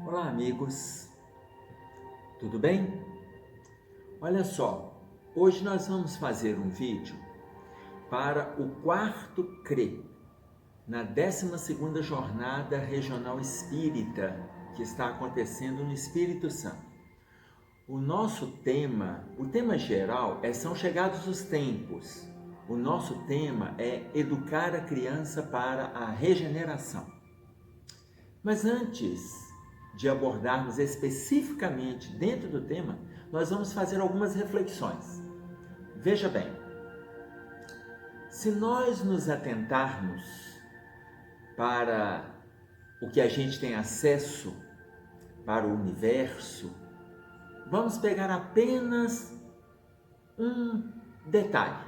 Olá, amigos, tudo bem? Olha só, hoje nós vamos fazer um vídeo para o quarto CRE, na 12ª Jornada Regional Espírita, que está acontecendo no Espírito Santo. O nosso tema, o tema geral são chegados os tempos. O nosso tema é educar a criança para a regeneração. Mas antes de abordarmos especificamente dentro do tema, nós vamos fazer algumas reflexões. Veja bem, se nós nos atentarmos para o que a gente tem acesso, para o universo, vamos pegar apenas um detalhe.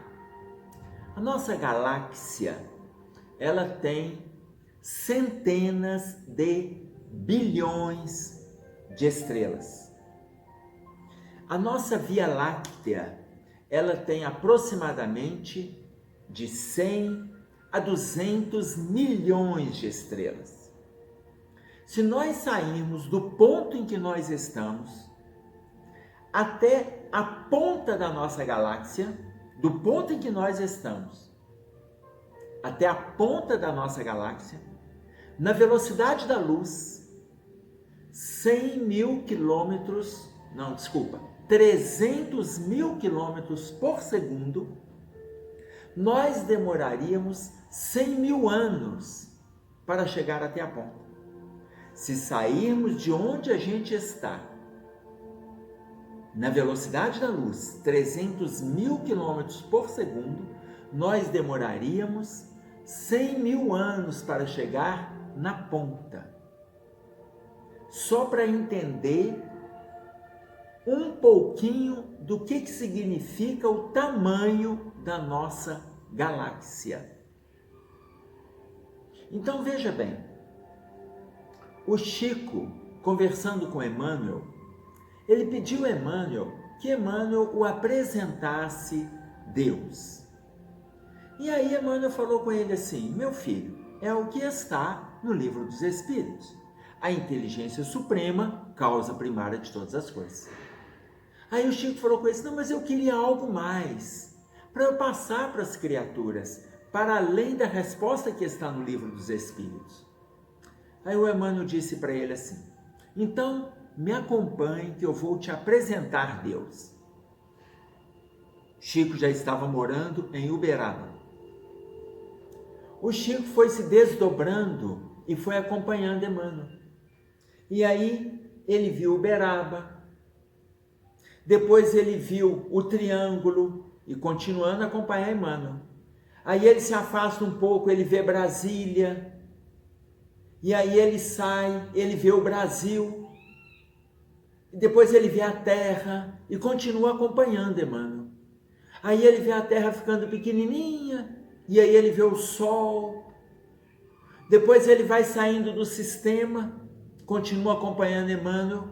A nossa galáxia, ela tem centenas de bilhões de estrelas. A nossa Via Láctea, ela tem aproximadamente de 100 a 200 milhões de estrelas. Se nós sairmos do ponto em que nós estamos até a ponta da nossa galáxia, do ponto em que nós estamos até a ponta da nossa galáxia, na velocidade da luz, 300 mil quilômetros por segundo, nós demoraríamos 100 mil anos para chegar até a ponta. Se sairmos de onde a gente está, na velocidade da luz, 300 mil quilômetros por segundo, nós demoraríamos 100 mil anos para chegar na ponta. Só para entender um pouquinho do que significa o tamanho da nossa galáxia. Então veja bem, o Chico, conversando com Emmanuel, ele pediu a Emmanuel que Emmanuel o apresentasse Deus. E aí Emmanuel falou com ele assim: meu filho, é o que está no Livro dos Espíritos. A inteligência suprema, causa primária de todas as coisas. Aí o Chico falou com ele: não, mas eu queria algo mais, para eu passar para as criaturas, para além da resposta que está no Livro dos Espíritos. Aí o Emmanuel disse para ele assim: então me acompanhe que eu vou te apresentar Deus. Chico já estava morando em Uberaba. O Chico foi se desdobrando e foi acompanhando Emmanuel. E aí ele viu Uberaba, depois ele viu o Triângulo e continuando a acompanhar Emmanuel. Aí ele se afasta um pouco, ele vê Brasília, e aí ele sai, ele vê o Brasil, e depois ele vê a Terra e continua acompanhando Emmanuel. Aí ele vê a Terra ficando pequenininha, e aí ele vê o Sol, depois ele vai saindo do sistema, continua acompanhando Emmanuel,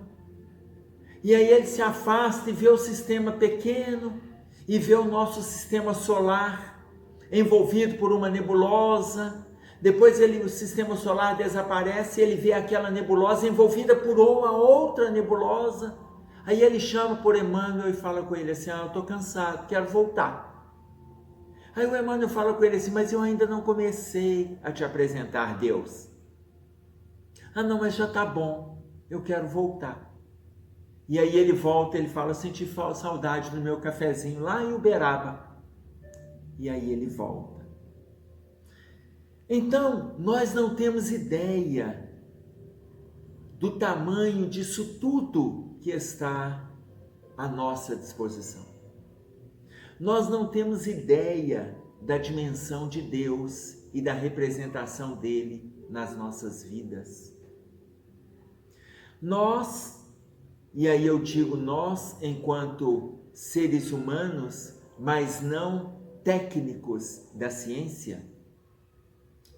e aí ele se afasta e vê o sistema pequeno, e vê o nosso sistema solar, envolvido por uma nebulosa, depois o sistema solar desaparece, e ele vê aquela nebulosa envolvida por uma outra nebulosa, aí ele chama por Emmanuel e fala com ele assim: eu estou cansado, quero voltar. Aí o Emmanuel fala com ele assim: mas eu ainda não comecei a te apresentar Deus. Não, mas já está bom, eu quero voltar. E aí ele volta, ele fala: senti saudade do meu cafezinho lá em Uberaba. E aí ele volta. Então, nós não temos ideia do tamanho disso tudo que está à nossa disposição. Nós não temos ideia da dimensão de Deus e da representação dele nas nossas vidas. Nós, e aí eu digo nós enquanto seres humanos, mas não técnicos da ciência,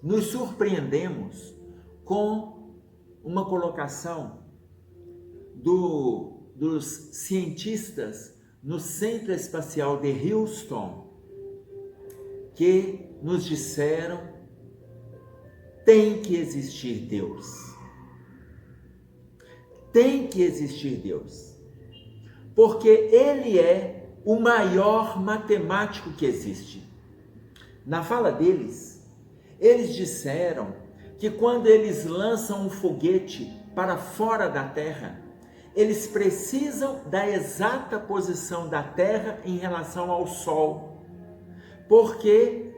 nos surpreendemos com uma colocação dos cientistas no Centro Espacial de Houston, que nos disseram: tem que existir Deus. tem que existir Deus, porque Ele é o maior matemático que existe. Na fala deles, eles disseram que quando eles lançam um foguete para fora da Terra, eles precisam da exata posição da Terra em relação ao Sol, porque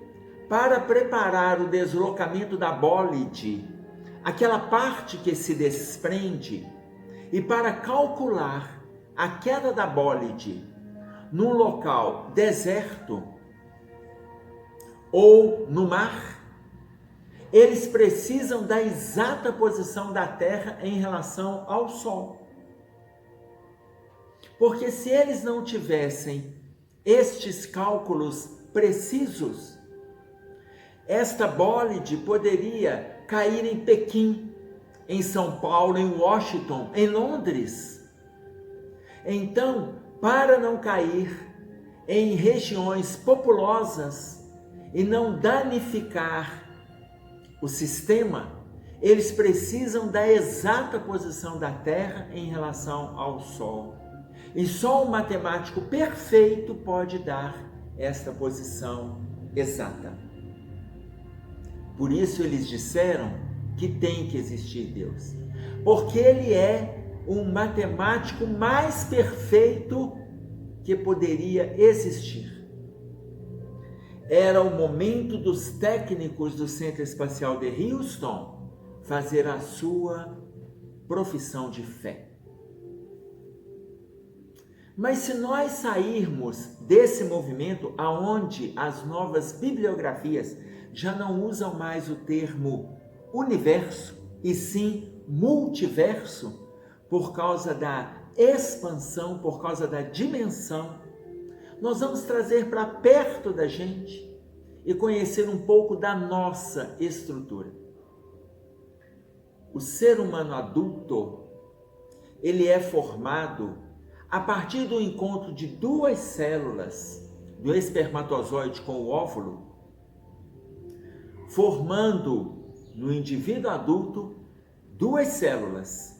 para preparar o deslocamento da bólide, aquela parte que se desprende, e para calcular a queda da bólide num local deserto ou no mar, eles precisam da exata posição da Terra em relação ao Sol. Porque se eles não tivessem estes cálculos precisos, esta bólide poderia cair em Pequim, em São Paulo, em Washington, em Londres. Então, para não cair em regiões populosas e não danificar o sistema, eles precisam da exata posição da Terra em relação ao Sol. E só um matemático perfeito pode dar esta posição exata. Por isso eles disseram que tem que existir Deus, porque Ele é o matemático mais perfeito que poderia existir. Era o momento dos técnicos do Centro Espacial de Houston fazer a sua profissão de fé. Mas se nós sairmos desse movimento aonde as novas bibliografias já não usam mais o termo universo, e sim multiverso, por causa da expansão, por causa da dimensão, nós vamos trazer para perto da gente e conhecer um pouco da nossa estrutura. O ser humano adulto, ele é formado a partir do encontro de duas células do espermatozoide com o óvulo, formando no indivíduo adulto duas células,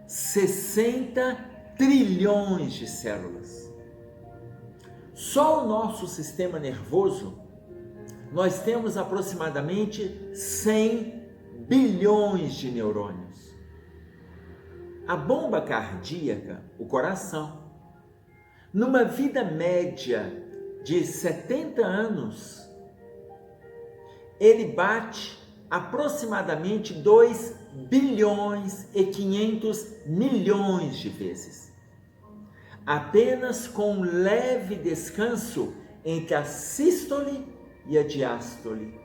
60 trilhões de células. Só o nosso sistema nervoso, nós temos aproximadamente 100 bilhões de neurônios. A bomba cardíaca, o coração, numa vida média de 70 anos, ele bate aproximadamente 2 bilhões e 500 milhões de vezes. Apenas com um leve descanso entre a sístole e a diástole.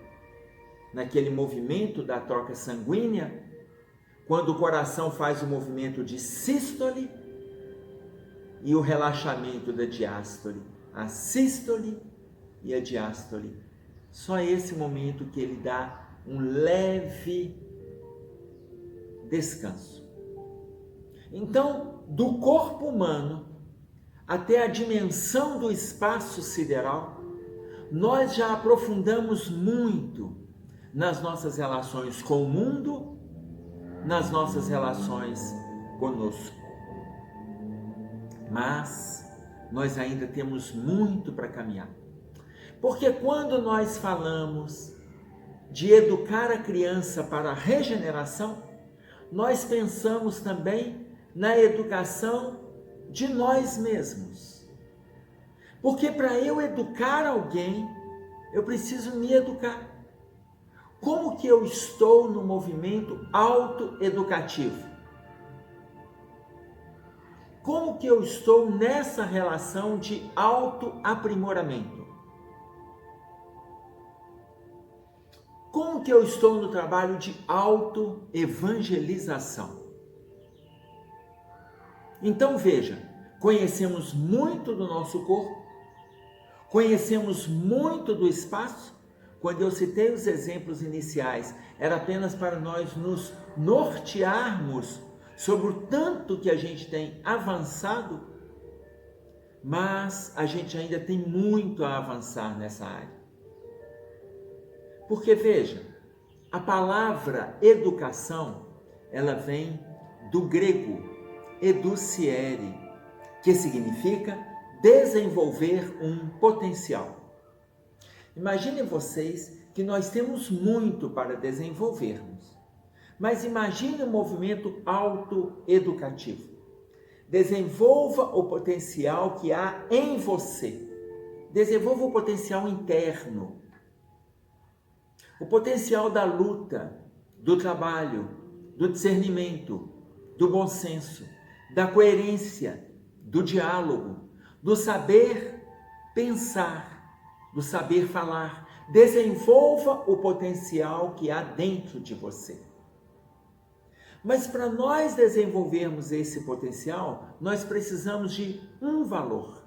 Naquele movimento da troca sanguínea, quando o coração faz o movimento de sístole e o relaxamento da diástole, a sístole e a diástole. Só esse momento que ele dá um leve descanso. Então, do corpo humano até a dimensão do espaço sideral, nós já aprofundamos muito nas nossas relações com o mundo, nas nossas relações conosco. Mas nós ainda temos muito para caminhar. Porque quando nós falamos de educar a criança para a regeneração, nós pensamos também na educação de nós mesmos. Porque para eu educar alguém, eu preciso me educar. Como que eu estou no movimento autoeducativo? Como que eu estou nessa relação de autoaprimoramento? Como que eu estou no trabalho de autoevangelização? Então veja, conhecemos muito do nosso corpo, conhecemos muito do espaço. Quando eu citei os exemplos iniciais, era apenas para nós nos nortearmos sobre o tanto que a gente tem avançado, mas a gente ainda tem muito a avançar nessa área. Porque veja, a palavra educação, ela vem do grego educiere, que significa desenvolver um potencial. Imaginem vocês que nós temos muito para desenvolvermos, mas imagine um movimento autoeducativo. Desenvolva o potencial que há em você. Desenvolva o potencial interno. O potencial da luta, do trabalho, do discernimento, do bom senso, da coerência, do diálogo, do saber pensar, do saber falar. Desenvolva o potencial que há dentro de você. Mas para nós desenvolvermos esse potencial, nós precisamos de um valor.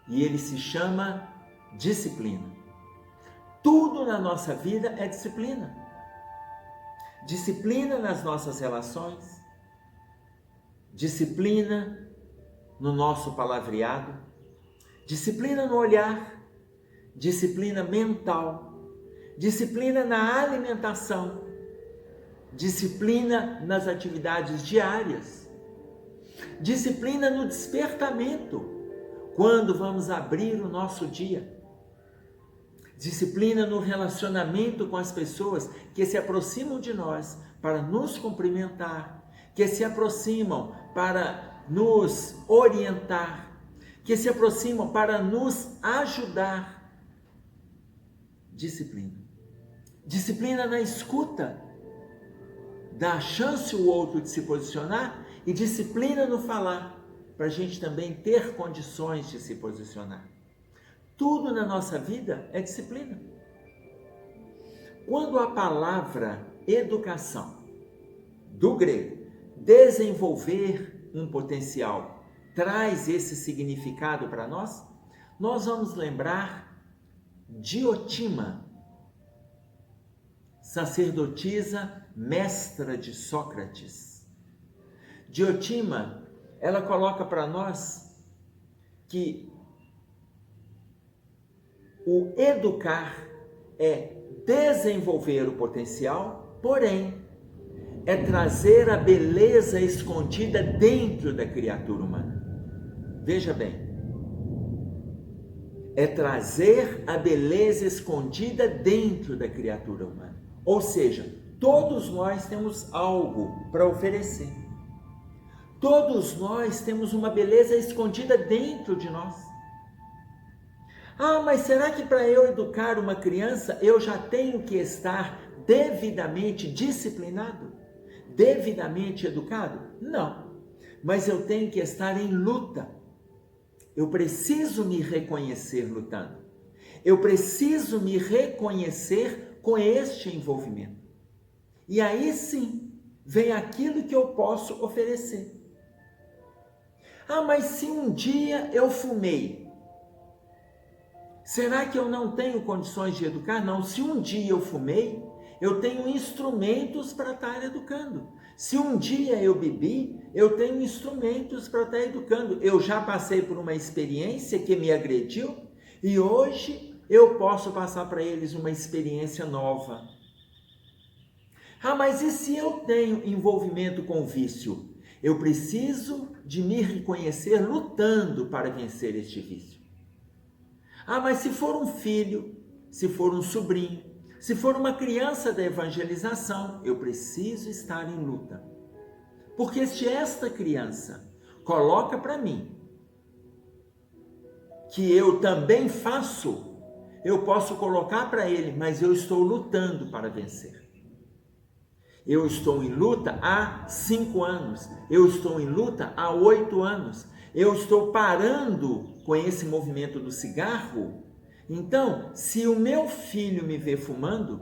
E ele se chama disciplina. Tudo na nossa vida é disciplina. Disciplina nas nossas relações, disciplina no nosso palavreado, disciplina no olhar, disciplina mental, disciplina na alimentação, disciplina nas atividades diárias, disciplina no despertamento, quando vamos abrir o nosso dia, disciplina no relacionamento com as pessoas que se aproximam de nós para nos cumprimentar, que se aproximam para nos orientar, que se aproximam para nos ajudar. Disciplina. Disciplina na escuta, dá chance o outro de se posicionar, e disciplina no falar, para a gente também ter condições de se posicionar. Tudo na nossa vida é disciplina. Quando a palavra educação, do grego, desenvolver um potencial, traz esse significado para nós, nós vamos lembrar Diotima, sacerdotisa mestra de Sócrates. Diotima, ela coloca para nós que o educar é desenvolver o potencial, porém, é trazer a beleza escondida dentro da criatura humana. Veja bem, é trazer a beleza escondida dentro da criatura humana. Ou seja, todos nós temos algo para oferecer. Todos nós temos uma beleza escondida dentro de nós. Ah, mas será que para eu educar uma criança, eu já tenho que estar devidamente disciplinado? Devidamente educado? Não. Mas eu tenho que estar em luta. Eu preciso me reconhecer lutando. Eu preciso me reconhecer com este envolvimento. E aí sim, vem aquilo que eu posso oferecer. Ah, mas se um dia eu fumei, será que eu não tenho condições de educar? Não, se um dia eu fumei, eu tenho instrumentos para estar educando. Se um dia eu bebi, eu tenho instrumentos para estar educando. Eu já passei por uma experiência que me agrediu e hoje eu posso passar para eles uma experiência nova. Ah, mas e se eu tenho envolvimento com o vício? Eu preciso de me reconhecer lutando para vencer este vício. Ah, mas se for um filho, se for um sobrinho, se for uma criança da evangelização, eu preciso estar em luta. Porque se esta criança coloca para mim que eu também faço, eu posso colocar para ele, mas eu estou lutando para vencer. Eu estou em luta há 5 anos, eu estou em luta há 8 anos, eu estou parando com esse movimento do cigarro. Então, se o meu filho me vê fumando,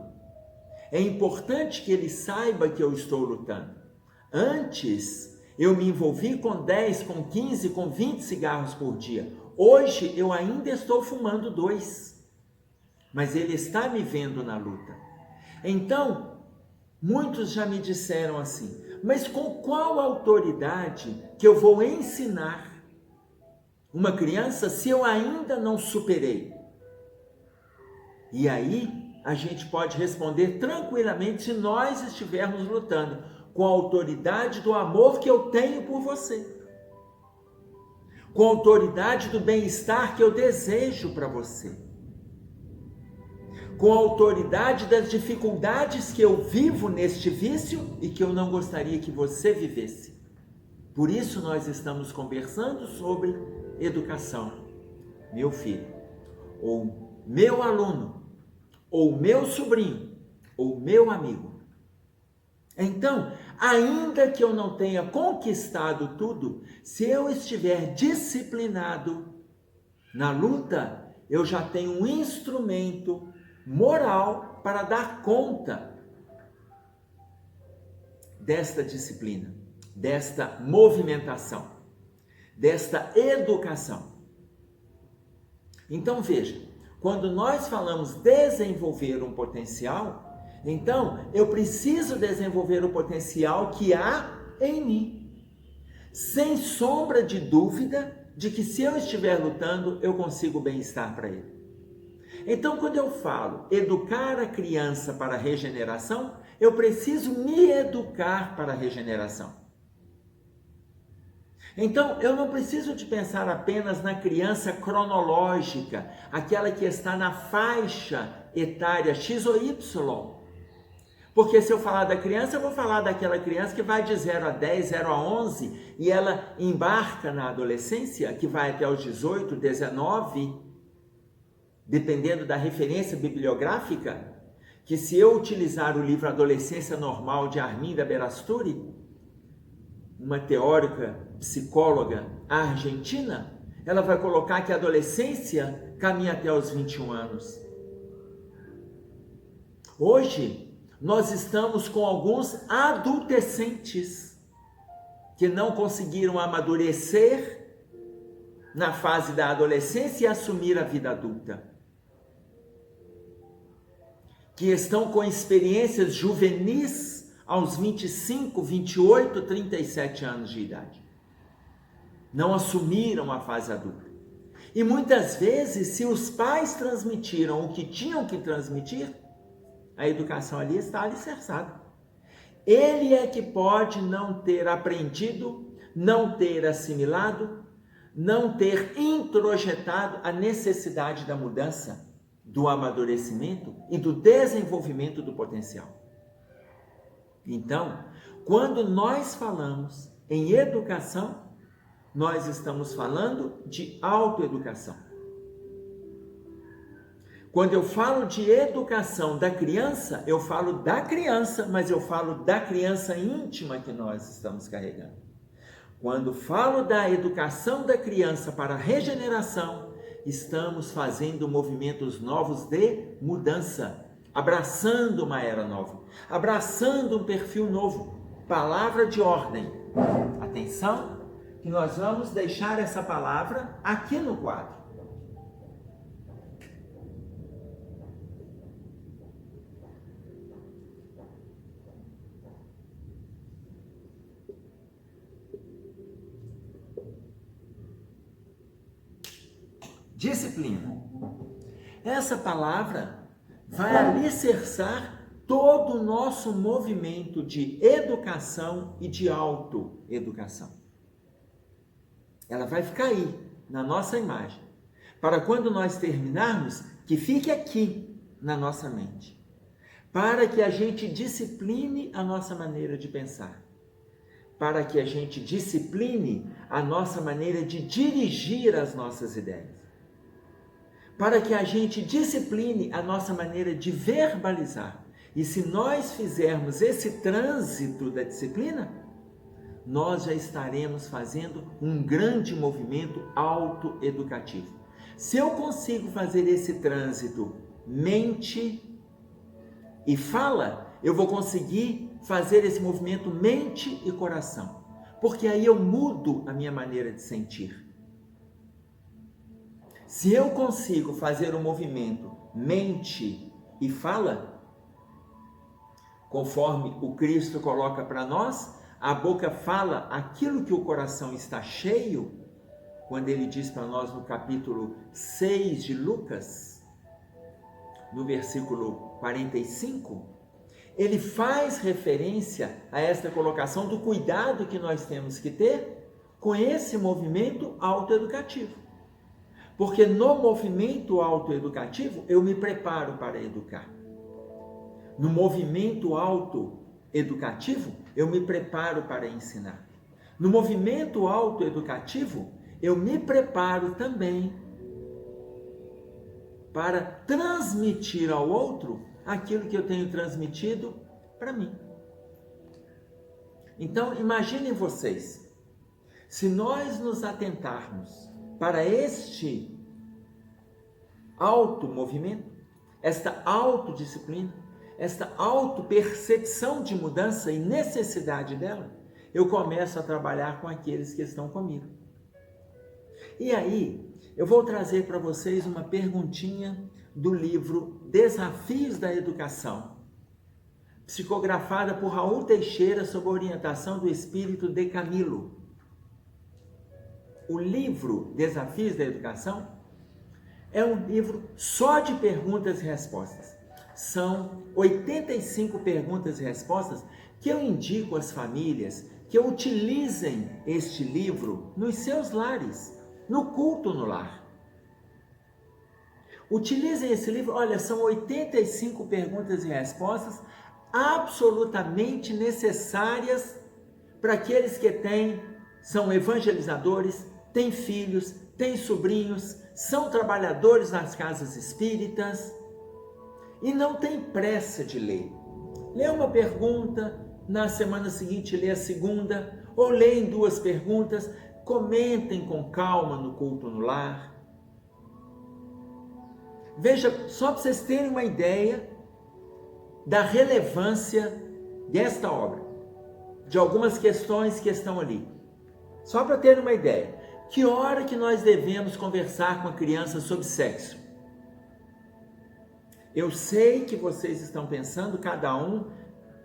é importante que ele saiba que eu estou lutando. Antes, eu me envolvi com 10, com 15, com 20 cigarros por dia. Hoje, eu ainda estou fumando 2, mas ele está me vendo na luta. Então, muitos já me disseram assim, mas com qual autoridade que eu vou ensinar uma criança se eu ainda não superei? E aí a gente pode responder tranquilamente se nós estivermos lutando. com a autoridade do amor que eu tenho por você, com a autoridade do bem-estar que eu desejo para você, com a autoridade das dificuldades que eu vivo neste vício e que eu não gostaria que você vivesse. Por isso nós estamos conversando sobre educação. Meu filho, ou meu aluno, ou meu sobrinho, ou meu amigo. Então, ainda que eu não tenha conquistado tudo, se eu estiver disciplinado na luta, eu já tenho um instrumento moral para dar conta desta disciplina, desta movimentação, desta educação. Então veja, quando nós falamos desenvolver um potencial, então eu preciso desenvolver o potencial que há em mim, sem sombra de dúvida de que se eu estiver lutando, eu consigo bem-estar para ele. Então, quando eu falo educar a criança para a regeneração, eu preciso me educar para a regeneração. Então, eu não preciso de pensar apenas na criança cronológica, aquela que está na faixa etária X ou Y. Porque se eu falar da criança, eu vou falar daquela criança que vai de 0 a 10, 0 a 11, e ela embarca na adolescência, que vai até os 18, 19, dependendo da referência bibliográfica, que se eu utilizar o livro Adolescência Normal de Arminda Berasturi, uma teórica psicóloga argentina, ela vai colocar que a adolescência caminha até os 21 anos. Hoje, nós estamos com alguns adolescentes que não conseguiram amadurecer na fase da adolescência e assumir a vida adulta, que estão com experiências juvenis aos 25, 28, 37 anos de idade. Não assumiram a fase adulta. E muitas vezes, se os pais transmitiram o que tinham que transmitir, a educação ali está alicerçada. Ele é que pode não ter aprendido, não ter assimilado, não ter introjetado a necessidade da mudança, do amadurecimento e do desenvolvimento do potencial. Então, quando nós falamos em educação, nós estamos falando de autoeducação. Quando eu falo de educação da criança, eu falo da criança, mas eu falo da criança íntima que nós estamos carregando. Quando falo da educação da criança para a regeneração, estamos fazendo movimentos novos de mudança, abraçando uma era nova, abraçando um perfil novo. Palavra de ordem. Atenção, que nós vamos deixar essa palavra aqui no quadro. Disciplina. Essa palavra vai alicerçar todo o nosso movimento de educação e de autoeducação. Ela vai ficar aí, na nossa imagem, para quando nós terminarmos, que fique aqui na nossa mente, para que a gente discipline a nossa maneira de pensar, para que a gente discipline a nossa maneira de dirigir as nossas ideias, para que a gente discipline a nossa maneira de verbalizar. E se nós fizermos esse trânsito da disciplina, nós já estaremos fazendo um grande movimento autoeducativo. Se eu consigo fazer esse trânsito mente e fala, eu vou conseguir fazer esse movimento mente e coração, porque aí eu mudo a minha maneira de sentir. Se eu consigo fazer o movimento mente e fala, conforme o Cristo coloca para nós, a boca fala aquilo que o coração está cheio, quando ele diz para nós no capítulo 6 de Lucas, no versículo 45, ele faz referência a esta colocação do cuidado que nós temos que ter com esse movimento autoeducativo. Porque no movimento autoeducativo eu me preparo para educar. No movimento autoeducativo eu me preparo para ensinar. No movimento autoeducativo eu me preparo também para transmitir ao outro aquilo que eu tenho transmitido para mim. Então, imaginem vocês, se nós nos atentarmos para este automovimento, esta autodisciplina, esta autopercepção de mudança e necessidade dela, eu começo a trabalhar com aqueles que estão comigo. E aí, eu vou trazer para vocês uma perguntinha do livro Desafios da Educação, psicografada por Raul Teixeira sob a orientação do espírito de Camilo. O livro Desafios da Educação é um livro só de perguntas e respostas. São 85 perguntas e respostas que eu indico às famílias que utilizem este livro nos seus lares, no culto no lar. Utilizem esse livro, olha, são 85 perguntas e respostas absolutamente necessárias para aqueles que são evangelizadores, têm filhos, têm sobrinhos, são trabalhadores nas casas espíritas e não têm pressa de ler. Lê uma pergunta, na semana seguinte lê a segunda, ou leem 2 perguntas, comentem com calma no culto no lar. Veja, só para vocês terem uma ideia da relevância desta obra, de algumas questões que estão ali. Só para terem uma ideia, que hora que nós devemos conversar com a criança sobre sexo? Eu sei que vocês estão pensando, cada um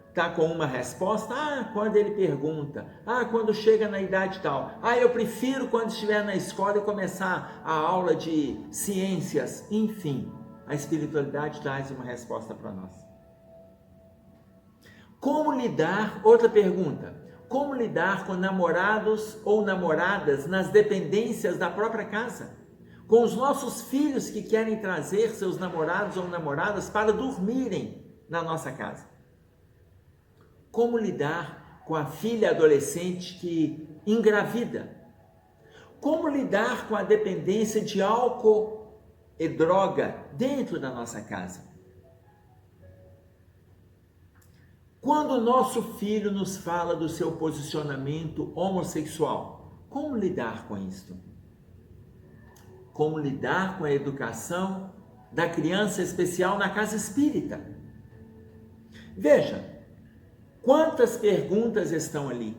está com uma resposta. Quando ele pergunta. Quando chega na idade tal. Eu prefiro quando estiver na escola e começar a aula de ciências. Enfim, a espiritualidade traz uma resposta para nós. Como lidar? Outra pergunta. Como lidar com namorados ou namoradas nas dependências da própria casa? Com os nossos filhos que querem trazer seus namorados ou namoradas para dormirem na nossa casa? Como lidar com a filha adolescente que engravida? Como lidar com a dependência de álcool e droga dentro da nossa casa? Quando o nosso filho nos fala do seu posicionamento homossexual, como lidar com isso? Como lidar com a educação da criança especial na casa espírita? Veja, quantas perguntas estão ali.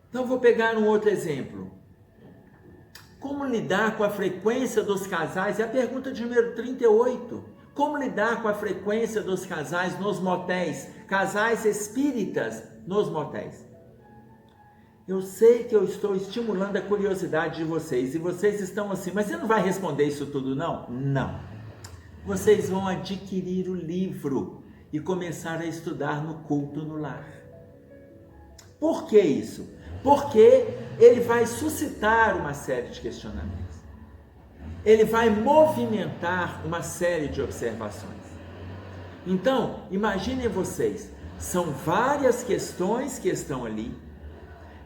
Então vou pegar um outro exemplo. Como lidar com a frequência dos casais? É a pergunta de número 38. Como lidar com a frequência dos casais nos motéis? Casais espíritas nos motéis. Eu sei que eu estou estimulando a curiosidade de vocês e vocês estão assim, mas você não vai responder isso tudo não? Não. Vocês vão adquirir o livro e começar a estudar no culto no lar. Por que isso? Porque ele vai suscitar uma série de questionamentos. Ele vai movimentar uma série de observações. Então, imaginem vocês, são várias questões que estão ali,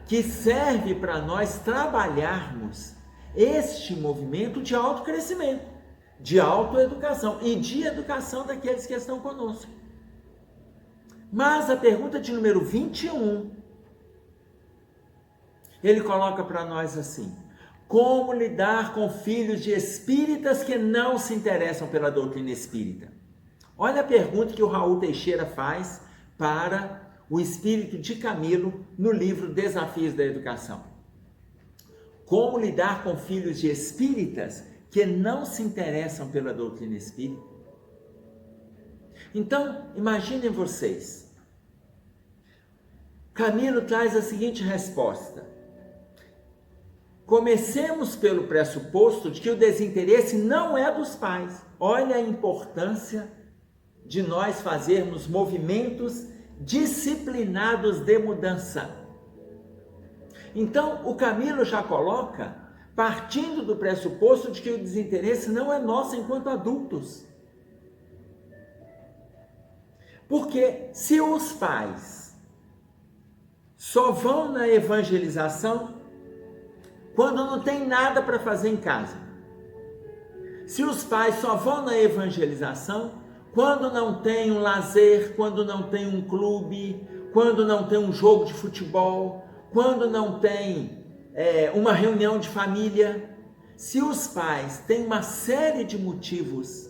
que serve para nós trabalharmos este movimento de autocrescimento, de autoeducação e de educação daqueles que estão conosco. Mas a pergunta de número 21, ele coloca para nós assim: como lidar com filhos de espíritas que não se interessam pela doutrina espírita? Olha a pergunta que o Raul Teixeira faz para o espírito de Camilo no livro Desafios da Educação. Como lidar com filhos de espíritas que não se interessam pela doutrina espírita? Então, imaginem vocês. Camilo traz a seguinte resposta: comecemos pelo pressuposto de que o desinteresse não é dos pais. Olha a importância de nós fazermos movimentos disciplinados de mudança. Então, o Camilo já coloca, partindo do pressuposto de que o desinteresse não é nosso enquanto adultos. Porque se os pais só vão na evangelização quando não tem nada para fazer em casa, se os pais só vão na evangelização quando não tem um lazer, quando não tem um clube, quando não tem um jogo de futebol, quando não tem uma reunião de família, se os pais têm uma série de motivos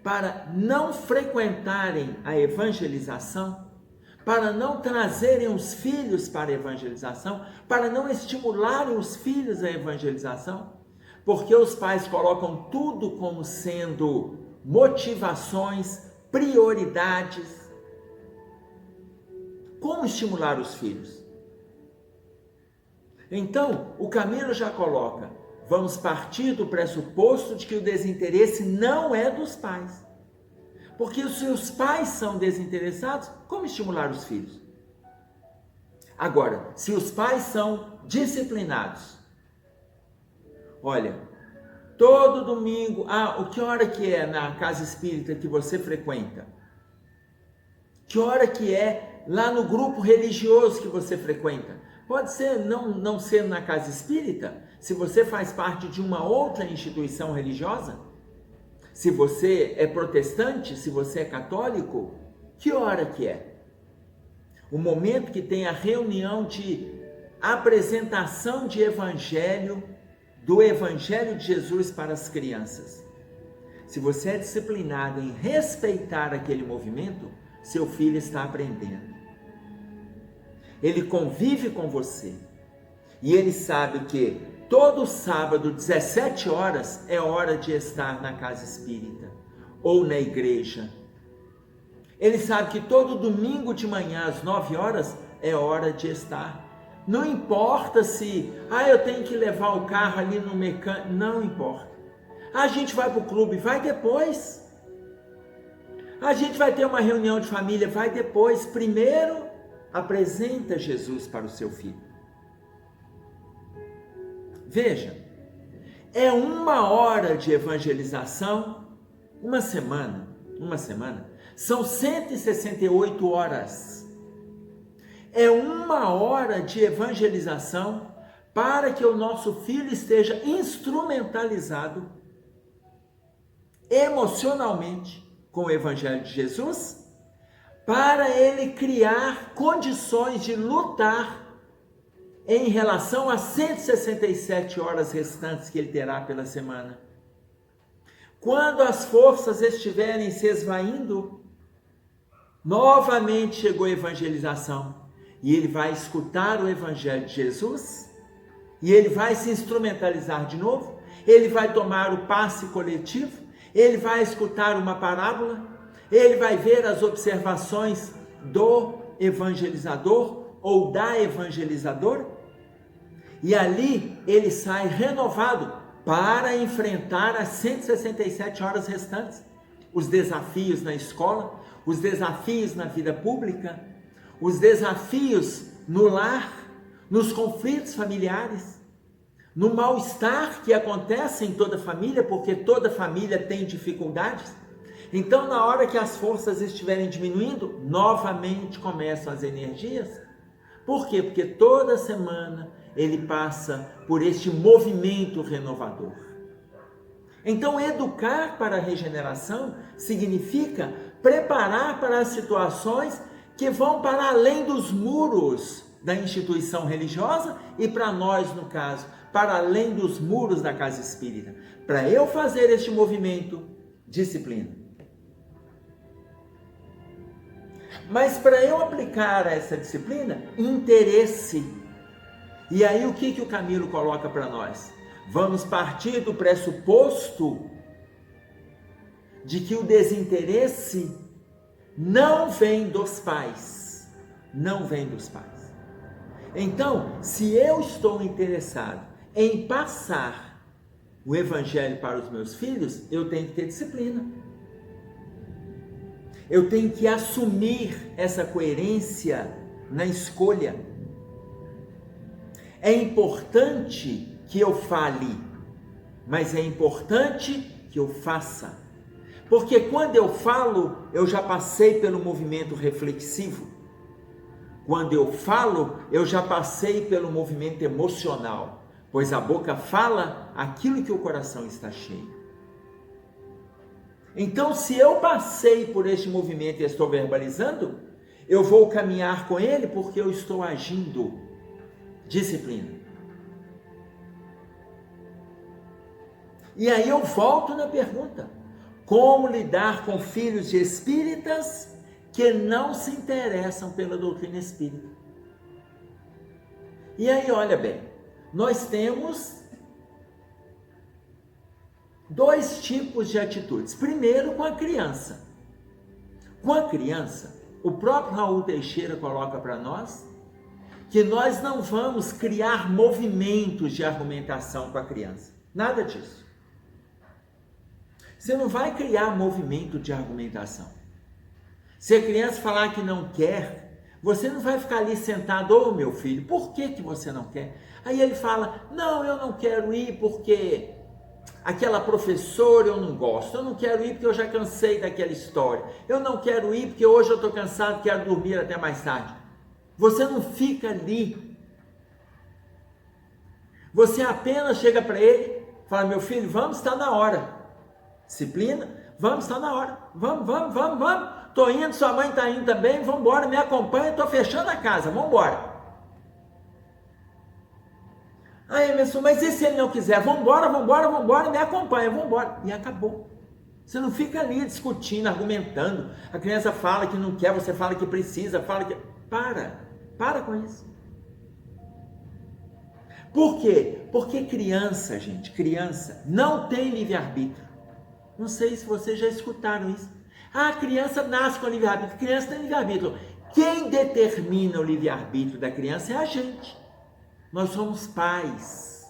para não frequentarem a evangelização, para não trazerem os filhos para a evangelização, para não estimularem os filhos à evangelização, porque os pais colocam tudo como sendo motivações, prioridades. Como estimular os filhos? Então, o Camilo já coloca, vamos partir do pressuposto de que o desinteresse não é dos pais. Porque se os pais são desinteressados, como estimular os filhos? Agora, se os pais são disciplinados, olha, todo domingo, que hora que é na casa espírita que você frequenta? Que hora que é lá no grupo religioso que você frequenta? Pode ser não ser na casa espírita, se você faz parte de uma outra instituição religiosa. Se você é protestante, se você é católico, que hora que é? O momento que tem a reunião de apresentação de evangelho, do evangelho de Jesus para as crianças. Se você é disciplinado em respeitar aquele movimento, seu filho está aprendendo. Ele convive com você e ele sabe que todo sábado, 17 horas, é hora de estar na casa espírita ou na igreja. Ele sabe que todo domingo de manhã, às 9 horas, é hora de estar. Não importa se, eu tenho que levar o carro ali no mecânico, não importa. A gente vai para o clube, vai depois. A gente vai ter uma reunião de família, vai depois. Primeiro, apresenta Jesus para o seu filho. Veja, é 1 hora de evangelização, uma semana, são 168 horas. É 1 hora de evangelização para que o nosso filho esteja instrumentalizado emocionalmente com o Evangelho de Jesus, para ele criar condições de lutar em relação às 167 horas restantes que ele terá pela semana. Quando as forças estiverem se esvaindo, novamente chegou a evangelização, e ele vai escutar o Evangelho de Jesus, e ele vai se instrumentalizar de novo, ele vai tomar o passe coletivo, ele vai escutar uma parábola, ele vai ver as observações do evangelizador ou da evangelizadora, e ali ele sai renovado para enfrentar as 167 horas restantes, os desafios na escola, os desafios na vida pública, os desafios no lar, nos conflitos familiares, no mal-estar que acontece em toda família, porque toda família tem dificuldades. Então, na hora que as forças estiverem diminuindo, novamente começam as energias. Por quê? Porque toda semana ele passa por este movimento renovador. Então, educar para a regeneração significa preparar para as situações que vão para além dos muros da instituição religiosa e para nós, no caso, para além dos muros da casa espírita. Para eu fazer este movimento, disciplina. Mas para eu aplicar essa disciplina, interesse. E aí o que o Camilo coloca para nós? Vamos partir do pressuposto de que o desinteresse não vem dos pais. Não vem dos pais. Então, se eu estou interessado em passar o Evangelho para os meus filhos, eu tenho que ter disciplina. Eu tenho que assumir essa coerência na escolha. É importante que eu fale, mas é importante que eu faça. Porque quando eu falo, eu já passei pelo movimento reflexivo. Quando eu falo, eu já passei pelo movimento emocional, pois a boca fala aquilo que o coração está cheio. Então, se eu passei por este movimento e estou verbalizando, eu vou caminhar com ele porque eu estou agindo. Disciplina. E aí eu volto na pergunta: como lidar com filhos de espíritas que não se interessam pela doutrina espírita? E aí, olha bem, nós temos dois tipos de atitudes. Primeiro, com a criança. Com a criança, o próprio Raul Teixeira coloca para nós que nós não vamos criar movimentos de argumentação com a criança. Nada disso. Você não vai criar movimento de argumentação. Se a criança falar que não quer, você não vai ficar ali sentado: ô meu filho, por que você não quer? Aí ele fala: não, eu não quero ir porque aquela professora eu não gosto, eu não quero ir porque eu já cansei daquela história, eu não quero ir porque hoje eu estou cansado, quero dormir até mais tarde. Você não fica ali. Você apenas chega para ele, fala: meu filho, vamos, está na hora. Disciplina, vamos, está na hora. Vamos. Estou indo, sua mãe está indo também, vamos embora, me acompanha, estou fechando a casa, vamos embora. Aí, Emerson, mas e se ele não quiser? Vamos embora, me acompanha, vamos embora. E acabou. Você não fica ali discutindo, argumentando. A criança fala que não quer, você fala que precisa, fala que... Para com isso. Por quê? Porque criança, gente, criança não tem livre-arbítrio. Não sei se vocês já escutaram isso. A criança nasce com livre-arbítrio. Criança tem livre-arbítrio. Quem determina o livre-arbítrio da criança é a gente. Nós somos pais.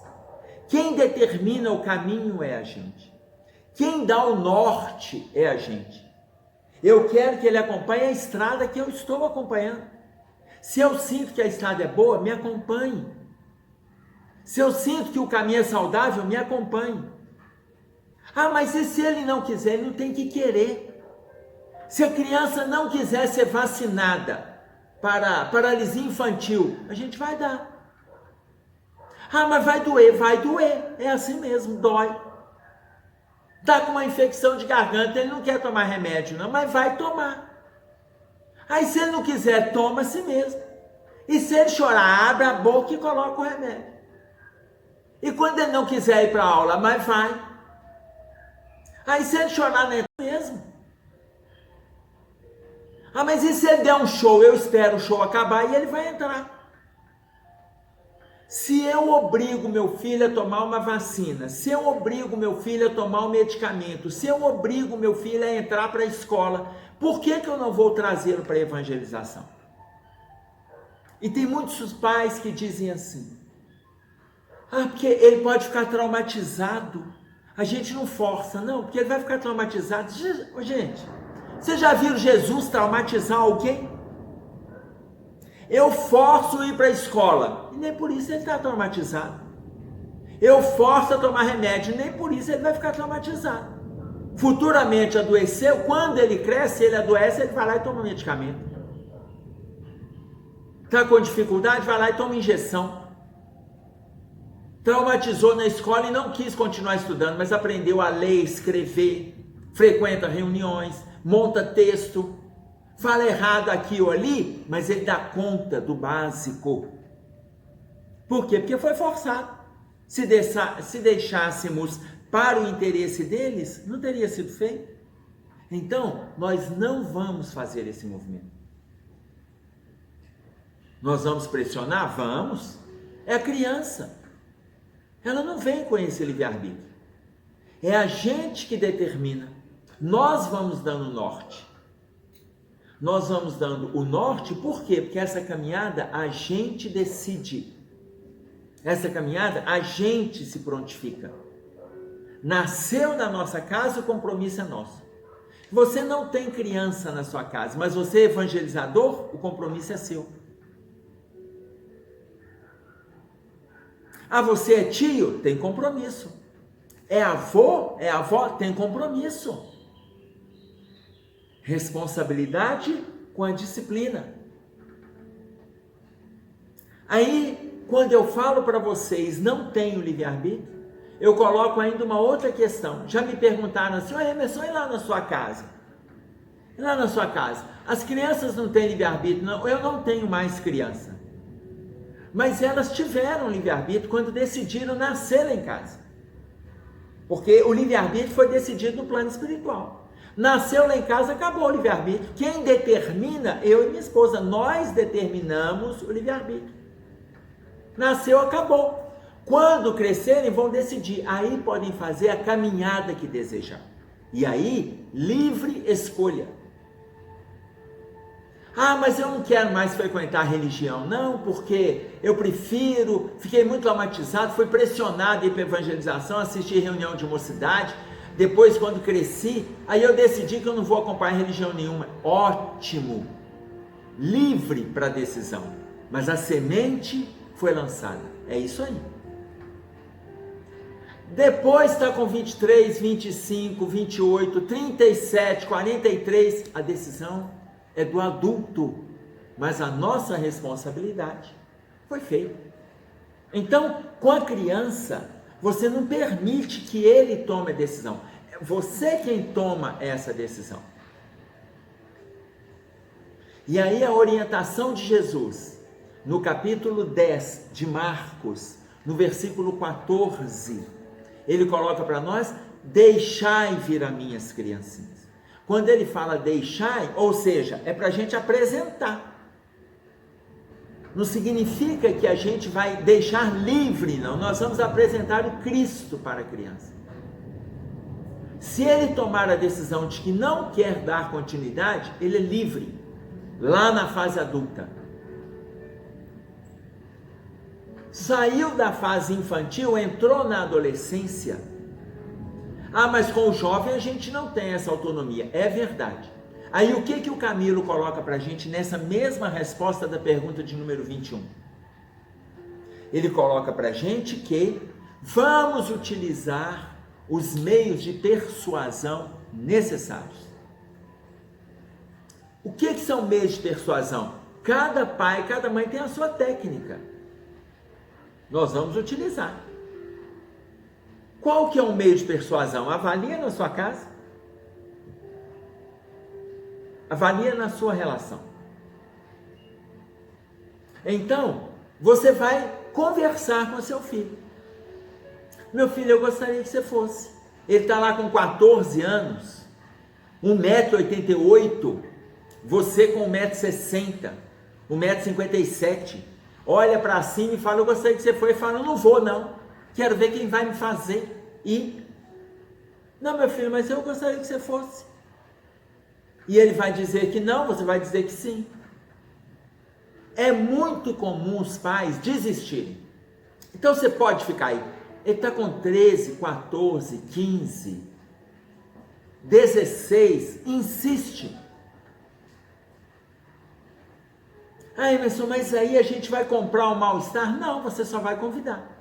Quem determina o caminho é a gente. Quem dá o norte é a gente. Eu quero que ele acompanhe a estrada que eu estou acompanhando. Se eu sinto que a estrada é boa, me acompanhe. Se eu sinto que o caminho é saudável, me acompanhe. Ah, mas e se ele não quiser? Ele não tem que querer. Se a criança não quiser ser vacinada para paralisia infantil, a gente vai dar. Ah, mas vai doer. É assim mesmo, dói. Está com uma infecção de garganta, ele não quer tomar remédio não, mas vai tomar. Aí se ele não quiser, toma a si mesmo. E se ele chorar, abre a boca e coloca o remédio. E quando ele não quiser ir para a aula, mas vai. Aí se ele chorar, não é mesmo. Ah, mas e se ele der um show? Eu espero o show acabar e ele vai entrar. Se eu obrigo meu filho a tomar uma vacina, se eu obrigo meu filho a tomar um medicamento, se eu obrigo meu filho a entrar para a escola, por que eu não vou trazê-lo para a evangelização? E tem muitos pais que dizem assim: ah, porque ele pode ficar traumatizado. A gente não força, não, porque ele vai ficar traumatizado. Gente, vocês já viram Jesus traumatizar alguém? Eu forço ir para a escola, e nem por isso ele está traumatizado. Eu forço a tomar remédio, e nem por isso ele vai ficar traumatizado. Futuramente adoeceu, quando ele cresce, ele adoece, ele vai lá e toma medicamento. Está com dificuldade, vai lá e toma injeção. Traumatizou na escola e não quis continuar estudando, mas aprendeu a ler, escrever, frequenta reuniões, monta texto, fala errado aqui ou ali, mas ele dá conta do básico. Por quê? Porque foi forçado. Se deixássemos para o interesse deles, não teria sido feito. Então, nós não vamos fazer esse movimento. Nós vamos pressionar? Vamos. É a criança. Ela não vem com esse livre-arbítrio. É a gente que determina. Nós vamos dando o norte. Nós vamos dando o norte, por quê? Porque essa caminhada a gente decide. Essa caminhada a gente se prontifica. Nasceu na nossa casa, o compromisso é nosso. Você não tem criança na sua casa, mas você é evangelizador, o compromisso é seu. Ah, você é tio? Tem compromisso. É avô? É avó? Tem compromisso. Responsabilidade com a disciplina. Aí, quando eu falo para vocês, não tenho livre-arbítrio, eu coloco ainda uma outra questão. Já me perguntaram assim, Emerson, e lá na sua casa? E lá na sua casa? As crianças não têm livre-arbítrio? Não, eu não tenho mais criança. Mas elas tiveram livre-arbítrio quando decidiram nascer lá em casa. Porque o livre-arbítrio foi decidido no plano espiritual. Nasceu lá em casa, acabou o livre-arbítrio. Quem determina, eu e minha esposa, nós determinamos o livre-arbítrio. Nasceu, acabou. Quando crescerem, vão decidir. Aí podem fazer a caminhada que desejar. E aí, livre escolha. Ah, mas eu não quero mais frequentar a religião. Não, porque eu prefiro, fiquei muito traumatizado, fui pressionado a ir para evangelização, assistir reunião de mocidade. Depois, quando cresci, aí eu decidi que eu não vou acompanhar religião nenhuma. Ótimo! Livre para a decisão. Mas a semente foi lançada. É isso aí. Depois está com 23, 25, 28, 37, 43, a decisão é do adulto, mas a nossa responsabilidade foi feita. Então, com a criança, você não permite que ele tome a decisão. É você quem toma essa decisão. E aí a orientação de Jesus, no capítulo 10 de Marcos, no versículo 14, ele coloca para nós, deixai vir a minhas criancinhas. Quando ele fala deixai, ou seja, é para a gente apresentar. Não significa que a gente vai deixar livre, não. Nós vamos apresentar o Cristo para a criança. Se ele tomar a decisão de que não quer dar continuidade, ele é livre, lá na fase adulta. Saiu da fase infantil, entrou na adolescência. Ah, mas com o jovem a gente não tem essa autonomia. É verdade. Aí o que o Camilo coloca para a gente nessa mesma resposta da pergunta de número 21? Ele coloca para a gente que vamos utilizar os meios de persuasão necessários. O que são meios de persuasão? Cada pai, cada mãe tem a sua técnica. Nós vamos utilizar. Qual que é o meio de persuasão? Avalia na sua casa. Avalia na sua relação. Então, você vai conversar com seu filho. Meu filho, eu gostaria que você fosse. Ele está lá com 14 anos, 1,88 m, você com 1,60 m, 1,57 m. Olha para cima e fala, eu gostaria que você fosse. E fala, eu não vou não. Quero ver quem vai me fazer ir. Não, meu filho, mas eu gostaria que você fosse. E ele vai dizer que não, você vai dizer que sim. É muito comum os pais desistirem. Então você pode ficar aí. Ele está com 13, 14, 15, 16, insiste. Ah, Emerson, mas aí a gente vai comprar um mal-estar? Não, você só vai convidar.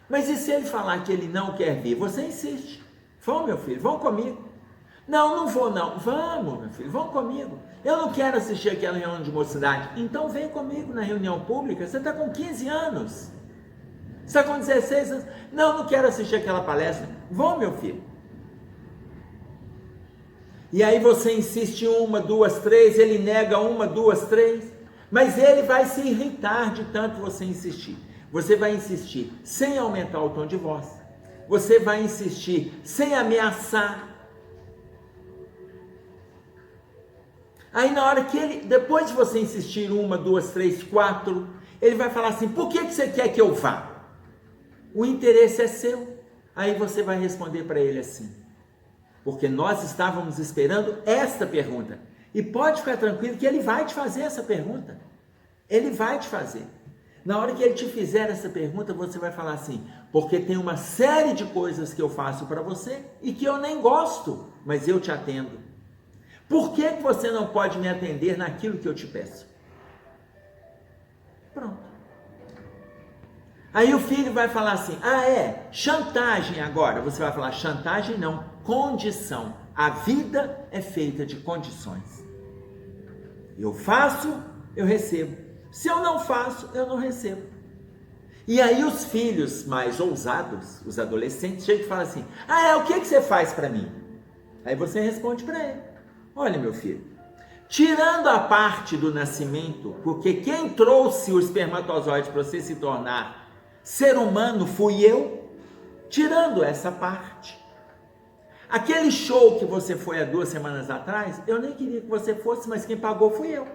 Mas e se ele falar que ele não quer vir? Você insiste. Vão, meu filho, vão comigo. Não, não vou não. Vamos, meu filho, vão comigo. Eu não quero assistir aquela reunião de mocidade. Então vem comigo na reunião pública. Você está com 15 anos. Você está com 16 anos. Não, não quero assistir aquela palestra. Vão, meu filho. E aí você insiste 1, 2, 3. Ele nega 1, 2, 3. Mas ele vai se irritar de tanto você insistir. Você vai insistir sem aumentar o tom de voz. Você vai insistir sem ameaçar. Aí na hora que ele, depois de você insistir 1, 2, 3, 4, ele vai falar assim, por que você quer que eu vá? O interesse é seu. Aí você vai responder para ele assim, porque nós estávamos esperando esta pergunta. E pode ficar tranquilo que ele vai te fazer essa pergunta. Ele vai te fazer. Na hora que ele te fizer essa pergunta, você vai falar assim, porque tem uma série de coisas que eu faço para você e que eu nem gosto, mas eu te atendo. Por que você não pode me atender naquilo que eu te peço? Pronto. Aí o filho vai falar assim, chantagem agora. Você vai falar, chantagem não, condição. A vida é feita de condições. Eu faço, eu recebo. Se eu não faço, eu não recebo. E aí os filhos mais ousados, os adolescentes, chegam e falam assim, o que você faz para mim? Aí você responde para ele, olha meu filho, tirando a parte do nascimento, porque quem trouxe o espermatozoide para você se tornar ser humano fui eu, tirando essa parte. Aquele show que você foi há 2 semanas atrás, eu nem queria que você fosse, mas quem pagou fui eu.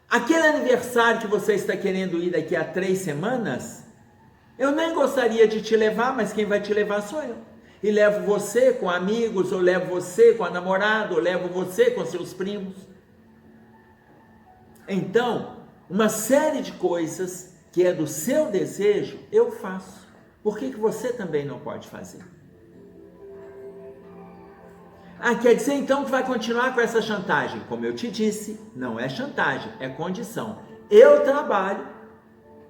Aquele aniversário que você está querendo ir daqui a 3 semanas, eu nem gostaria de te levar, mas quem vai te levar sou eu. E levo você com amigos, ou levo você com a namorada, ou levo você com seus primos. Então, uma série de coisas que é do seu desejo, eu faço. Por que você também não pode fazer? Quer dizer então que vai continuar com essa chantagem? Como eu te disse, não é chantagem, é condição. Eu trabalho,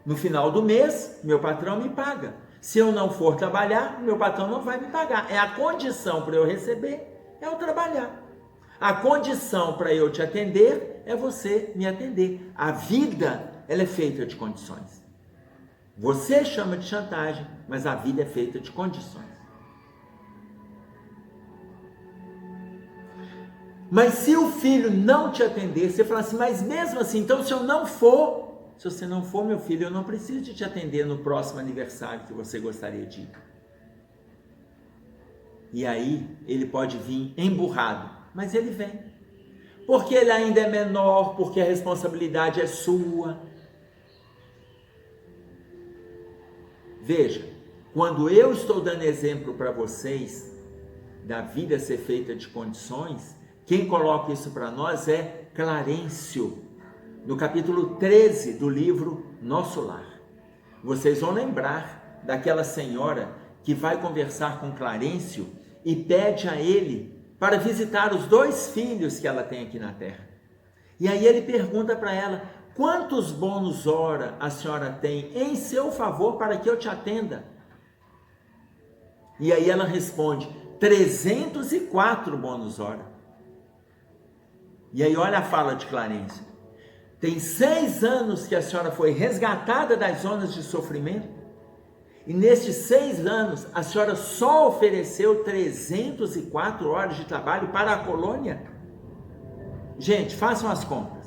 no final do mês, meu patrão me paga. Se eu não for trabalhar, meu patrão não vai me pagar. É a condição para eu receber, é eu trabalhar. A condição para eu te atender é você me atender. A vida, ela é feita de condições. Você chama de chantagem, mas a vida é feita de condições. Mas se o filho não te atender, você fala assim, mas mesmo assim, então se você não for, meu filho, eu não preciso de te atender no próximo aniversário que você gostaria de ir. E aí, ele pode vir emburrado, mas ele vem. Porque ele ainda é menor, porque a responsabilidade é sua. Veja, quando eu estou dando exemplo para vocês, da vida ser feita de condições, quem coloca isso para nós é Clarencio, no capítulo 13 do livro Nosso Lar. Vocês vão lembrar daquela senhora que vai conversar com Clarencio e pede a ele para visitar os 2 filhos que ela tem aqui na terra. E aí ele pergunta para ela, quantos bônus hora a senhora tem em seu favor para que eu te atenda? E aí ela responde, 304 bônus hora. E aí olha a fala de Clarencio. Tem 6 anos que a senhora foi resgatada das zonas de sofrimento, e nestes 6 anos a senhora só ofereceu 304 horas de trabalho para a colônia? Gente, façam as contas.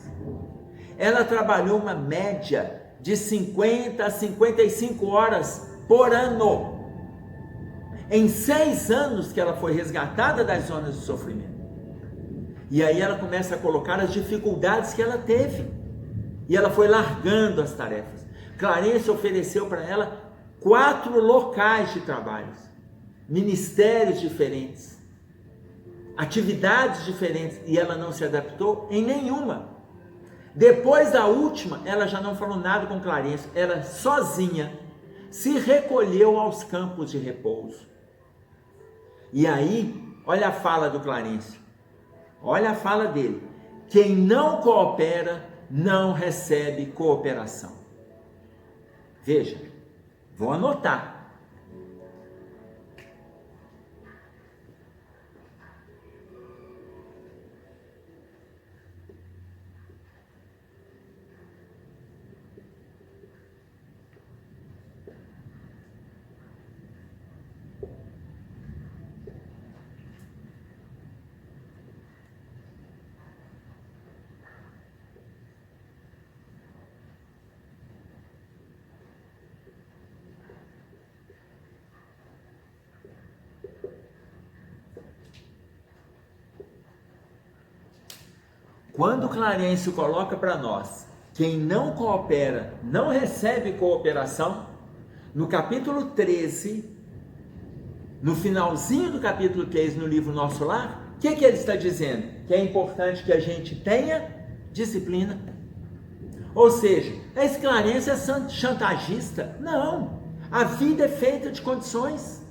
Ela trabalhou uma média de 50 a 55 horas por ano. Em 6 anos que ela foi resgatada das zonas de sofrimento. E aí ela começa a colocar as dificuldades que ela teve. E ela foi largando as tarefas. Clarencio ofereceu para ela 4 locais de trabalho, ministérios diferentes, atividades diferentes, e ela não se adaptou em nenhuma. Depois da última, ela já não falou nada com Clarencio, ela sozinha se recolheu aos campos de repouso. E aí, olha a fala do Clarencio, olha a fala dele: quem não coopera não recebe cooperação. Veja, vou anotar. Quando Clarencio coloca para nós, quem não coopera não recebe cooperação, no capítulo 13, no finalzinho do capítulo 13, no livro Nosso Lar, o que ele está dizendo? Que é importante que a gente tenha disciplina. Ou seja, esse Clarencio é chantagista? Não, a vida é feita de condições.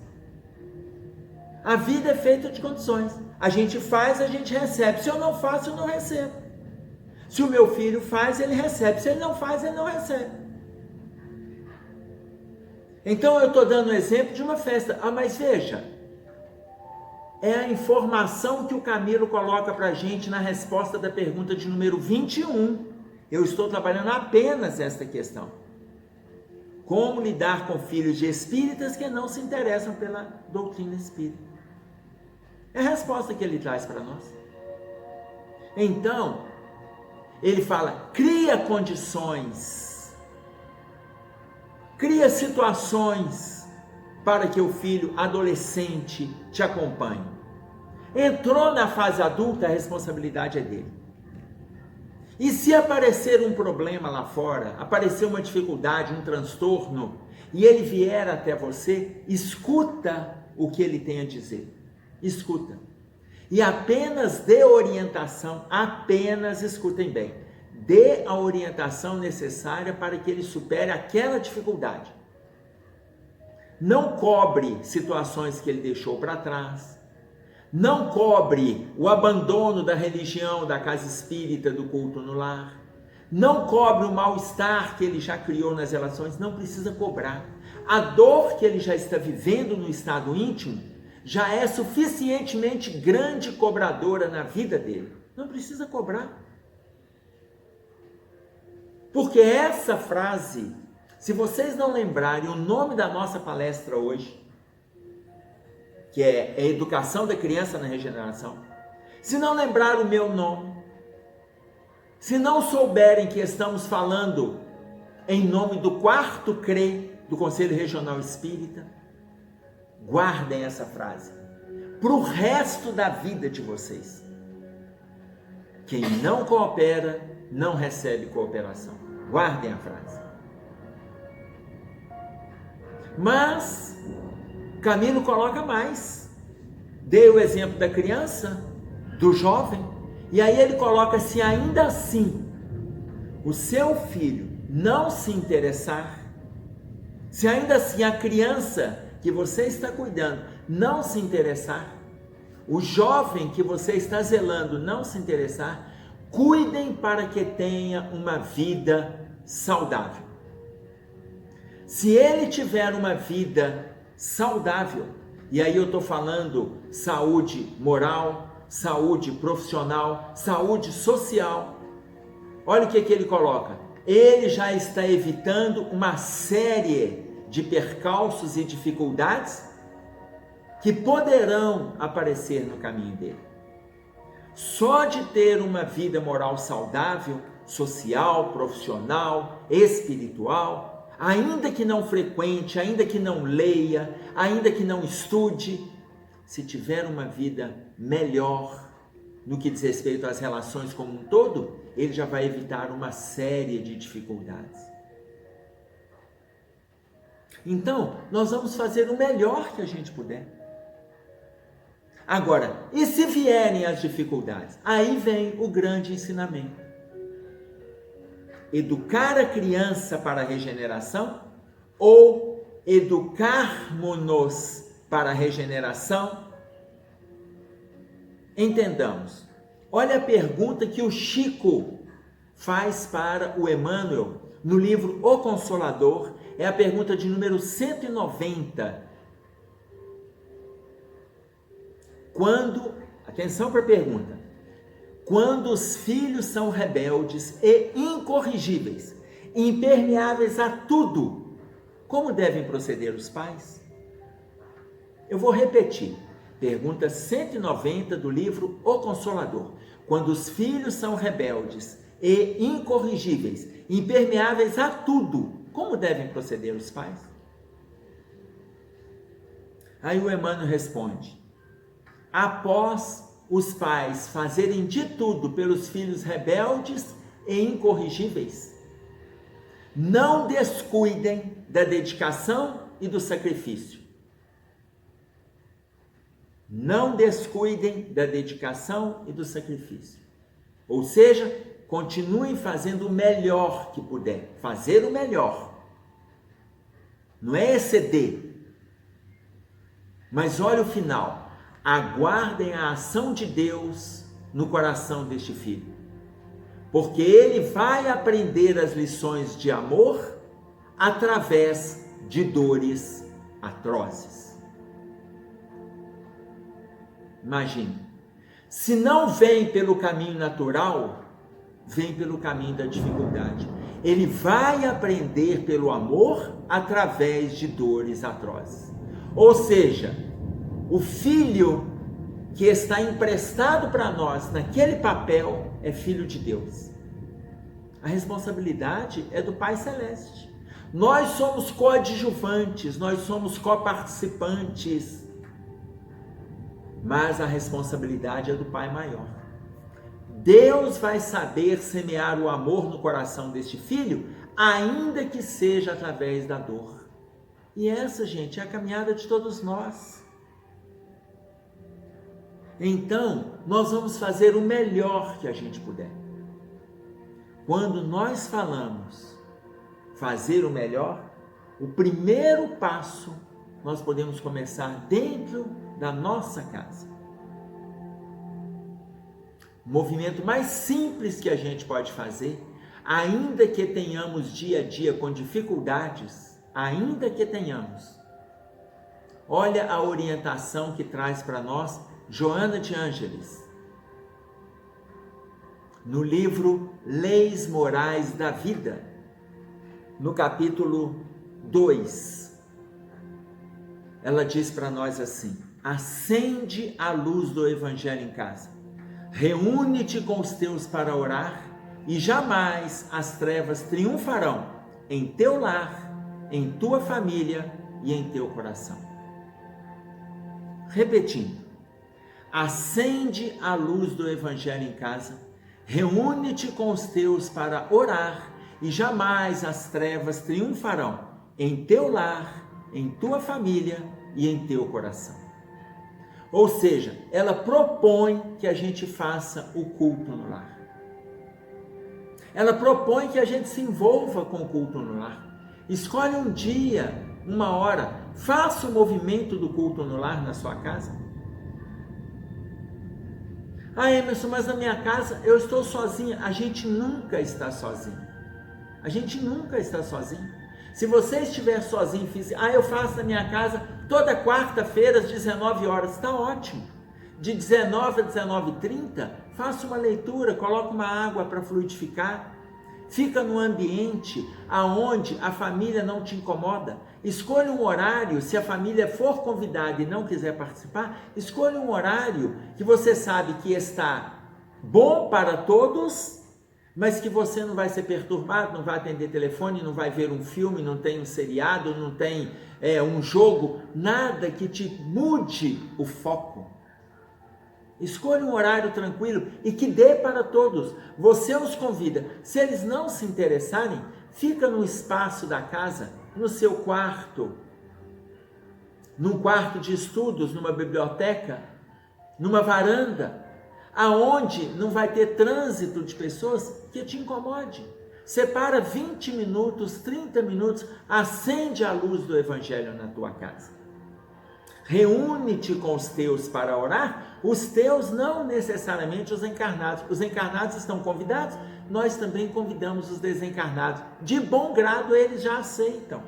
A vida é feita de condições. A gente faz, a gente recebe. Se eu não faço, eu não recebo. Se o meu filho faz, ele recebe. Se ele não faz, ele não recebe. Então eu estou dando um exemplo de uma festa. Mas veja, é a informação que o Camilo coloca para a gente na resposta da pergunta de número 21. Eu estou trabalhando apenas esta questão. Como lidar com filhos de espíritas que não se interessam pela doutrina espírita? É a resposta que ele traz para nós. Então, ele fala, cria condições, cria situações para que o filho adolescente te acompanhe. Entrou na fase adulta, a responsabilidade é dele. E se aparecer um problema lá fora, aparecer uma dificuldade, um transtorno, e ele vier até você, escuta o que ele tem a dizer. Escuta. E apenas dê orientação, apenas escutem bem, dê a orientação necessária para que ele supere aquela dificuldade. Não cobre situações que ele deixou para trás. Não cobre o abandono da religião, da casa espírita, do culto no lar. Não cobre o mal-estar que ele já criou nas relações, não precisa cobrar. A dor que ele já está vivendo no estado íntimo já é suficientemente grande cobradora na vida dele. Não precisa cobrar. Porque essa frase, se vocês não lembrarem o nome da nossa palestra hoje, que é a educação da criança na regeneração, se não lembrar o meu nome, se não souberem que estamos falando em nome do quarto CRE do Conselho Regional Espírita, guardem essa frase para o resto da vida de vocês. Quem não coopera, não recebe cooperação. Guardem a frase. Mas Camilo coloca mais. Dei o exemplo da criança, do jovem, e aí ele coloca, se ainda assim o seu filho não se interessar, se ainda assim a criança que você está cuidando não se interessar, o jovem que você está zelando não se interessar, cuidem para que tenha uma vida saudável. Se ele tiver uma vida saudável, e aí eu estou falando saúde moral, saúde profissional, saúde social, olha o que ele coloca, ele já está evitando uma série de percalços e dificuldades que poderão aparecer no caminho dele. Só de ter uma vida moral saudável, social, profissional, espiritual, ainda que não frequente, ainda que não leia, ainda que não estude, se tiver uma vida melhor no que diz respeito às relações como um todo, ele já vai evitar uma série de dificuldades. Então, nós vamos fazer o melhor que a gente puder. Agora, e se vierem as dificuldades? Aí vem o grande ensinamento. Educar a criança para a regeneração ou educarmos-nos para a regeneração? Entendamos. Olha a pergunta que o Chico faz para o Emmanuel no livro O Consolador. É a pergunta de número 190. Atenção para a pergunta. Quando os filhos são rebeldes e incorrigíveis, impermeáveis a tudo, como devem proceder os pais? Eu vou repetir. Pergunta 190 do livro O Consolador. Quando os filhos são rebeldes e incorrigíveis, impermeáveis a tudo, como devem proceder os pais? Aí o Emmanuel responde: após os pais fazerem de tudo pelos filhos rebeldes e incorrigíveis, não descuidem da dedicação e do sacrifício. Não descuidem da dedicação e do sacrifício. Ou seja, continuem fazendo o melhor que puder. Fazer o melhor. Não é exceder. Mas olha o final. aguardem a ação de Deus no coração deste filho, porque ele vai aprender as lições de amor através de dores atrozes. Imagine, se não vem pelo caminho natural, vem pelo caminho da dificuldade. Ele vai aprender pelo amor através de dores atrozes. Ou seja, o filho que está emprestado para nós naquele papel é filho de Deus. A responsabilidade é do Pai Celeste. Nós somos coadjuvantes, nós somos coparticipantes, mas a responsabilidade é do Pai maior. Deus vai saber semear o amor no coração deste filho, ainda que seja através da dor. E essa, gente, é a caminhada de todos nós. Então, nós vamos fazer o melhor que a gente puder. Quando nós falamos fazer o melhor, o primeiro passo nós podemos começar dentro da nossa casa. O movimento mais simples que a gente pode fazer, ainda que tenhamos dia a dia com dificuldades, ainda que tenhamos, olha a orientação que traz para nós Joana de Ângeles, no livro Leis Morais da Vida, no capítulo 2, ela diz para nós assim: acende a luz do Evangelho em casa, reúne-te com os teus para orar, e jamais as trevas triunfarão em teu lar, em tua família e em teu coração. Repetindo, acende a luz do Evangelho em casa, reúne-te com os teus para orar, e jamais as trevas triunfarão em teu lar, em tua família e em teu coração. Ou seja, ela propõe que a gente faça o culto no lar. Ela propõe que a gente se envolva com o culto no lar. Escolhe um dia, uma hora, faça o movimento do culto no lar na sua casa. Ah, Emerson, mas na minha casa eu estou sozinha. A gente nunca está sozinho. A gente nunca está sozinho. Se você estiver sozinho, eu faço na minha casa toda quarta-feira às 19 horas, está ótimo. De 19 a 19h30, faça uma leitura, coloque uma água para fluidificar. Fica num ambiente aonde a família não te incomoda. Escolha um horário, se a família for convidada e não quiser participar, escolha um horário que você sabe que está bom para todos, mas que você não vai ser perturbado, não vai atender telefone, não vai ver um filme, não tem um seriado, não tem um jogo, nada que te mude o foco. Escolha um horário tranquilo e que dê para todos. Você os convida. Se eles não se interessarem, fica no espaço da casa, no seu quarto, num quarto de estudos, numa biblioteca, numa varanda, aonde não vai ter trânsito de pessoas que te incomode. Separa 20 minutos, 30 minutos, acende a luz do Evangelho na tua casa. Reúne-te com os teus para orar, os teus não necessariamente os encarnados. Os encarnados estão convidados, nós também convidamos os desencarnados. De bom grado eles já aceitam.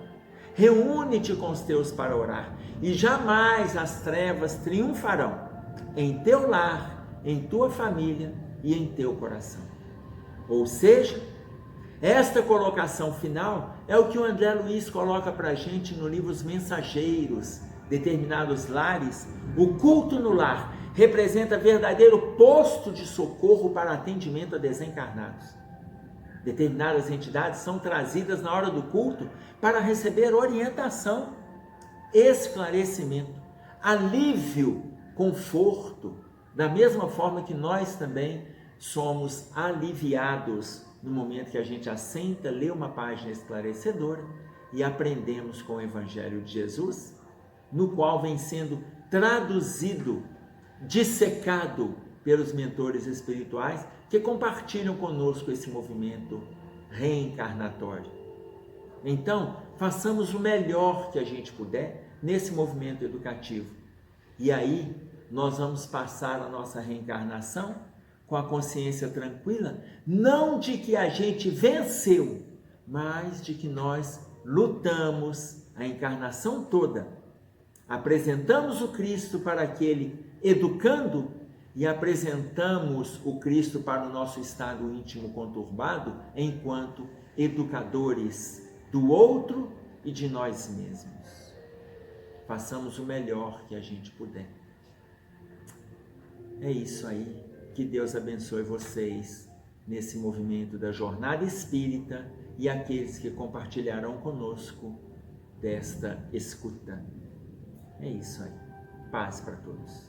Reúne-te com os teus para orar, e jamais as trevas triunfarão em teu lar, em tua família e em teu coração. Ou seja, esta colocação final é o que o André Luiz coloca para a gente no livro Os Mensageiros, Determinados Lares. O culto no lar representa verdadeiro posto de socorro para atendimento a desencarnados. Determinadas entidades são trazidas na hora do culto para receber orientação, esclarecimento, alívio, conforto, da mesma forma que nós também somos aliviados no momento que a gente assenta, lê uma página esclarecedora e aprendemos com o Evangelho de Jesus, no qual vem sendo traduzido, dissecado pelos mentores espirituais que compartilham conosco esse movimento reencarnatório. Então, façamos o melhor que a gente puder nesse movimento educativo. E aí, nós vamos passar a nossa reencarnação com a consciência tranquila, não de que a gente venceu, mas de que nós lutamos a encarnação toda. Apresentamos o Cristo para aquele educando e apresentamos o Cristo para o nosso estado íntimo conturbado enquanto educadores do outro e de nós mesmos. Façamos o melhor que a gente puder. É isso aí. Que Deus abençoe vocês nesse movimento da jornada espírita e aqueles que compartilharão conosco desta escuta. É isso aí. Paz para todos.